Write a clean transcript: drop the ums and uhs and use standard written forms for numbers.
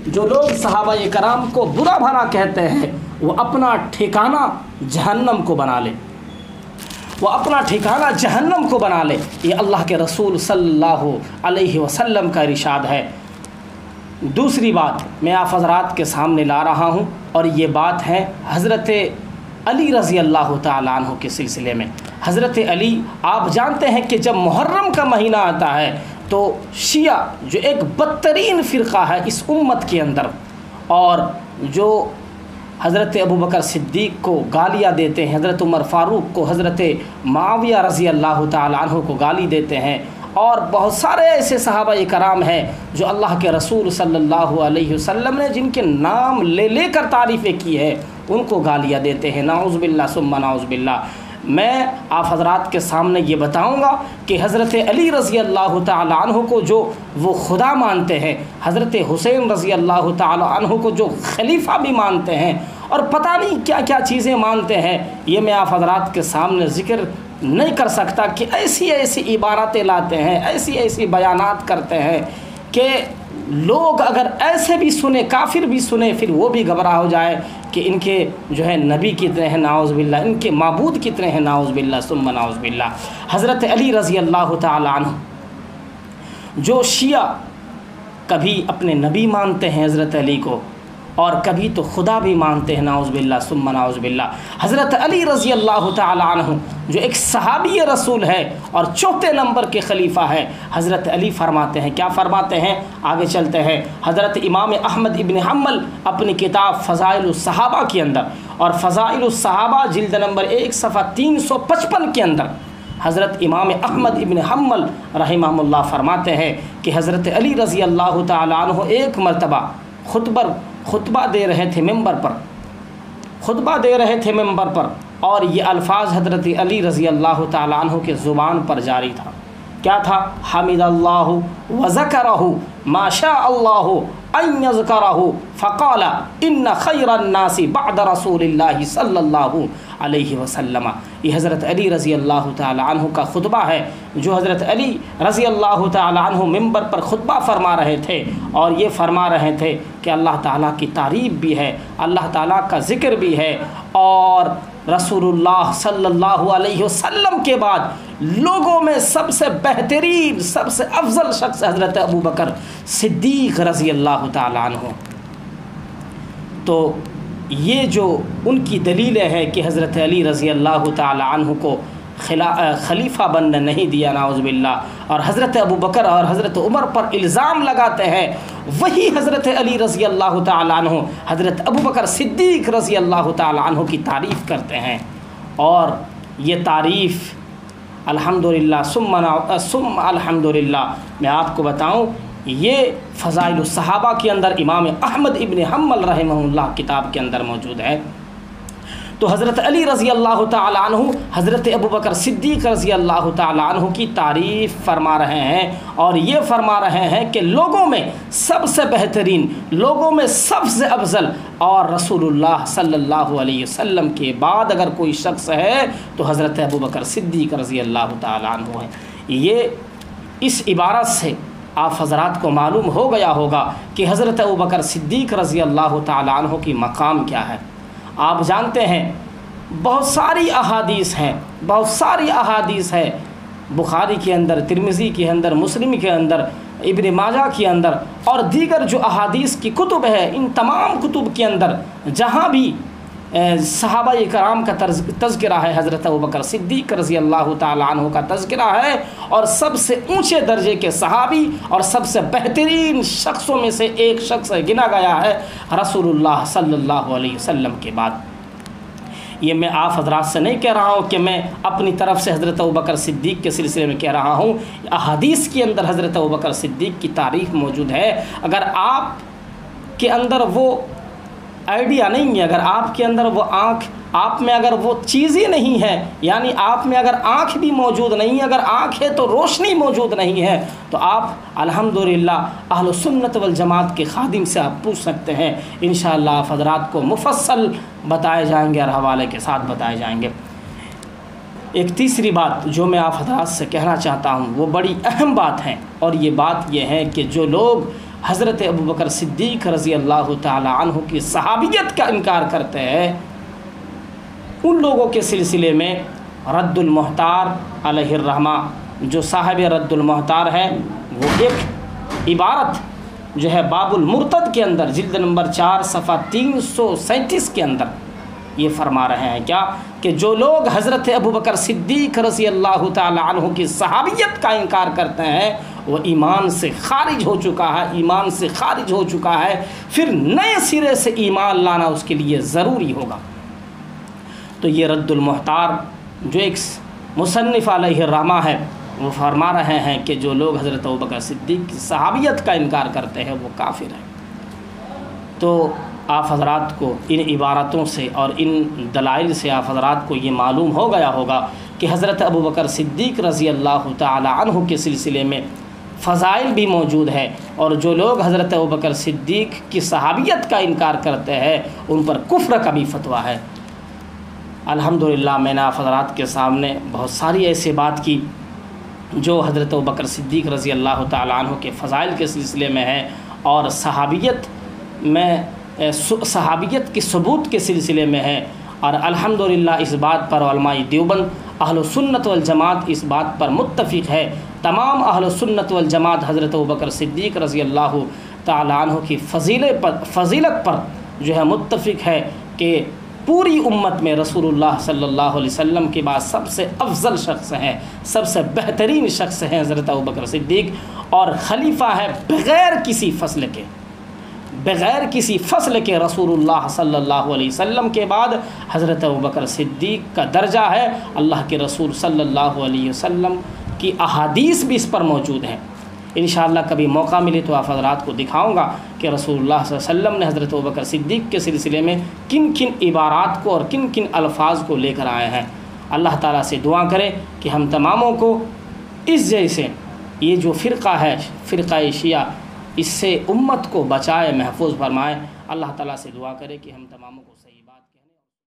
جو لوگ صحابہ کرام کو برا بھلا کہتے ہیں وہ اپنا ٹھکانہ جہنم کو بنا لے، وہ اپنا ٹھکانہ جہنم کو بنا لے۔ یہ اللہ کے رسول صلی اللہ علیہ وسلم کا ارشاد ہے۔ دوسری بات میں آپ حضرات کے سامنے لا رہا ہوں، اور یہ بات ہے حضرت علی رضی اللہ تعالیٰ عنہ کے سلسلے میں۔ حضرت علی، آپ جانتے ہیں کہ جب محرم کا مہینہ آتا ہے تو شیعہ جو ایک بدترین فرقہ ہے اس امت کے اندر، اور جو حضرت ابوبکر صدیق کو گالیاں دیتے ہیں، حضرت عمر فاروق کو، حضرت معاویہ رضی اللہ تعالیٰ عنہ کو گالی دیتے ہیں، اور بہت سارے ایسے صحابہ کرام ہیں جو اللہ کے رسول صلی اللہ علیہ وسلم نے جن کے نام لے لے کر تعریفیں کی ہے ان کو گالیاں دیتے ہیں، نعوذ باللہ ثم نعوذ باللہ۔ میں آپ حضرات کے سامنے یہ بتاؤں گا کہ حضرت علی رضی اللہ تعالیٰ عنہ کو جو وہ خدا مانتے ہیں، حضرت حسین رضی اللہ تعالیٰ عنہ کو جو خلیفہ بھی مانتے ہیں، اور پتہ نہیں کیا کیا چیزیں مانتے ہیں، یہ میں آپ حضرات کے سامنے ذکر نہیں کر سکتا کہ ایسی ایسی عبارتیں لاتے ہیں، ایسی ایسی بیانات کرتے ہیں کہ لوگ اگر ایسے بھی سنے، کافر بھی سنے، پھر وہ بھی گھبراہ ہو جائے کہ ان کے جو ہے نبی کتنے ہیں نعوذ باللہ، ان کے معبود کتنے ہیں نعوذ باللہ ثم نعوذ باللہ۔ حضرت علی رضی اللہ تعالیٰ عنہ، جو شیعہ کبھی اپنے نبی مانتے ہیں حضرت علی کو، اور کبھی تو خدا بھی مانتے ہیں نعوذ باللہ ثم نعوذ باللہ۔ حضرت علی رضی اللہ تعالیٰ عنہ جو ایک صحابی رسول ہے اور چوتھے نمبر کے خلیفہ ہے، حضرت علی فرماتے ہیں، کیا فرماتے ہیں؟ آگے چلتے ہیں۔ حضرت امام احمد ابن حنبل اپنی کتاب فضائل الصحابہ کے اندر، اور فضائل الصحابہ جلد نمبر 1 صفحہ 355 کے اندر حضرت امام احمد ابن حنبل رحمہ اللہ فرماتے ہیں کہ حضرت علی رضی اللہ تعالیٰ عنہ ایک مرتبہ خطبہ دے رہے تھے ممبر پر، اور یہ الفاظ حضرت علی رضی اللہ تعالیٰ عنہ کے زبان پر جاری تھا، کیا تھا؟ حمد اللہ وذکرہ ما شاء اللہ ان یذکرہ فقال ان خیر الناس بعد رسول اللہ صلی اللہ علیہ وسلم۔ یہ حضرت علی رضی اللہ تعالیٰ عنہ کا خطبہ ہے، جو حضرت علی رضی اللہ تعالیٰ عنہ ممبر پر خطبہ فرما رہے تھے، اور یہ فرما رہے تھے کہ اللہ تعالیٰ کی تعریف بھی ہے، اللہ تعالیٰ کا ذکر بھی ہے، اور رسول اللہ صلی اللہ علیہ وسلم کے بعد لوگوں میں سب سے بہترین، سب سے افضل شخص حضرت ابوبکر صدیق رضی اللہ تعالیٰ عنہ۔ تو یہ جو ان کی دلیلیں ہیں کہ حضرت علی رضی اللہ تعالیٰ عنہ کو خلیفہ بننے نہیں دیا نعوذ باللہ، اور حضرت ابوبکر اور حضرت عمر پر الزام لگاتے ہیں، وہی حضرت علی رضی اللہ تعالیٰ عنہ حضرت ابوبکر صدیق رضی اللہ تعالیٰ عنہ کی تعریف کرتے ہیں، اور یہ تعریف الحمدللہ ثم الحمدللہ میں آپ کو بتاؤں، یہ فضائل الصحابہ کے اندر امام احمد ابن حنبل رحمہ اللہ کتاب کے اندر موجود ہے۔ تو حضرت علی رضی اللہ تعالیٰ عنہ حضرت ابوبکر صدیق رضی اللہ تعالیٰ عنہ کی تعریف فرما رہے ہیں، اور یہ فرما رہے ہیں کہ لوگوں میں سب سے بہترین، لوگوں میں سب سے افضل، اور رسول اللہ صلی اللہ علیہ وسلم کے بعد اگر کوئی شخص ہے تو حضرت ابوبکر صدیق رضی اللہ تعالیٰ عنہ ہے۔ یہ اس عبارت سے آپ حضرات کو معلوم ہو گیا ہوگا کہ حضرت ابوبکر صدیق رضی اللہ تعالیٰ عنہ کی مقام کیا ہے۔ آپ جانتے ہیں بہت ساری احادیث ہے بخاری کے اندر، ترمذی کے اندر، مسلم کے اندر، ابن ماجہ کے اندر، اور دیگر جو احادیث کی کتب ہے، ان تمام کتب کے اندر جہاں بھی صحابہ کرام کا تذکرہ ہے، حضرت ابوبکر صدیق رضی اللہ تعالیٰ عنہ کا تذکرہ ہے، اور سب سے اونچے درجے کے صحابی اور سب سے بہترین شخصوں میں سے ایک شخص گنا گیا ہے رسول اللہ صلی اللہ علیہ وسلم کے بعد۔ یہ میں آپ حضرات سے نہیں کہہ رہا ہوں کہ میں اپنی طرف سے حضرت ابوبکر صدیق کے سلسلے میں کہہ رہا ہوں، احادیث کے اندر حضرت ابوبکر صدیق کی تعریف موجود ہے۔ اگر آپ کے اندر وہ آئیڈیا نہیں ہے، اگر آپ کے اندر وہ آنکھ، آپ میں اگر وہ چیزیں نہیں ہے، یعنی آپ میں اگر آنکھ بھی موجود نہیں ہے، اگر آنکھ ہے تو روشنی موجود نہیں ہے، تو آپ الحمدللہ اہل سنت والجماعت کے خادم سے آپ پوچھ سکتے ہیں، انشاءاللہ آپ حضرات کو مفصل بتائے جائیں گے اور حوالے کے ساتھ بتائے جائیں گے۔ ایک تیسری بات جو میں آپ حضرات سے کہنا چاہتا ہوں وہ بڑی اہم بات ہے، اور یہ بات یہ ہے کہ جو لوگ حضرت ابوبکر صدیق رضی اللہ تعالی عنہ کی صحابیت کا انکار کرتے ہیں، ان لوگوں کے سلسلے میں رد المحتار علیہ الرحمہ، جو صاحب رد المحتار ہے، وہ ایک عبارت جو ہے باب المرتد کے اندر جلد نمبر 4 صفحہ 337 کے اندر یہ فرما رہے ہیں کیا کہ جو لوگ حضرت ابوبکر صدیق رضی اللہ تعالی عنہ کی صحابیت کا انکار کرتے ہیں وہ ایمان سے خارج ہو چکا ہے، ایمان سے خارج ہو چکا ہے، پھر نئے سرے سے ایمان لانا اس کے لیے ضروری ہوگا۔ تو یہ رد المحتار جو ایک مصنف علیہ الرحمہ ہے، وہ فرما رہے ہیں کہ جو لوگ حضرت ابوبکر صدیق کی صحابیت کا انکار کرتے ہیں وہ کافر ہیں۔ تو آپ حضرات کو ان عبارتوں سے اور ان دلائل سے آپ حضرات کو یہ معلوم ہو گیا ہوگا کہ حضرت ابوبکر صدیق رضی اللہ تعالی عنہ کے سلسلے میں فضائل بھی موجود ہے، اور جو لوگ حضرت ابوبکر صدیق کی صحابیت کا انکار کرتے ہیں ان پر کفر کا بھی فتویٰ ہے۔ الحمدللہ میں نے آپ حضرات کے سامنے بہت ساری ایسی بات کی جو حضرت ابوبکر صدیق رضی اللہ تعالی عنہ کے فضائل کے سلسلے میں ہے، اور صحابیت کی ثبوت کے سلسلے میں ہے، اور الحمدللہ اس بات پر علماء دیوبند اہل سنت والجماعت اس بات پر متفق ہے، تمام اہل سنت والجماعت حضرت ابوبکر صدیق رضی اللہ تعالی عنہ کی فضیلت پر جو ہے متفق ہے کہ پوری امت میں رسول اللہ صلی اللہ علیہ وسلم کے بعد سب سے افضل شخص ہیں، سب سے بہترین شخص ہیں حضرت ابوبکر صدیق، اور خلیفہ ہے بغیر کسی فصل کے رسول اللہ صلی اللہ علیہ وسلم کے بعد حضرت ابوبکر صدیق کا درجہ ہے۔ اللہ کے رسول صلی اللہ علیہ وسلم کی احادیث بھی اس پر موجود ہیں۔ انشاءاللہ کبھی موقع ملے تو آپ حضرات کو دکھاؤں گا کہ رسول اللہ صلی اللہ علیہ وسلم نے حضرت ابوبکر صدیق کے سلسلے میں کن کن عبارات کو اور کن کن الفاظ کو لے کر آئے ہیں۔ اللہ تعالیٰ سے دعا کرے کہ ہم تماموں کو اس جیسے یہ جو فرقہ ہے، فرقہ شیعہ، اس سے امت کو بچائے، محفوظ فرمائے۔ اللہ تعالیٰ سے دعا کرے کہ ہم تماموں کو صحیح